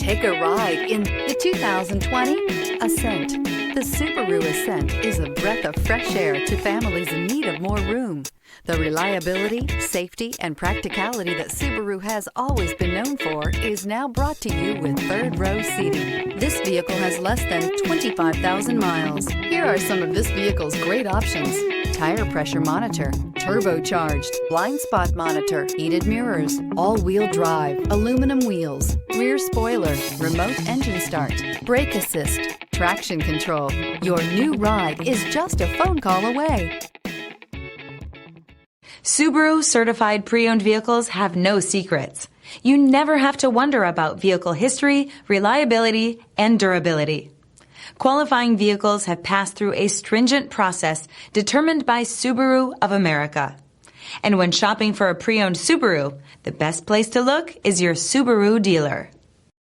Take a ride in the 2020 Ascent. The Subaru Ascent is a breath of fresh air to families in need of more room. The reliability, safety, and practicality that Subaru has always been known for is now brought to you with third-row seating. This vehicle has less than 25,000 miles. Here are some of this vehicle's great options: tire pressure monitor, turbocharged, blind spot monitor, heated mirrors, all-wheel drive, aluminum wheels, rear spoiler, remote engine start, brake assist, traction control. Your new ride is just a phone call away. Subaru certified pre-owned vehicles have no secrets. You never have to wonder about vehicle history, reliability, and durability. Qualifying vehicles have passed through a stringent process determined by Subaru of America. And when shopping for a pre-owned Subaru, the best place to look is your Subaru dealer.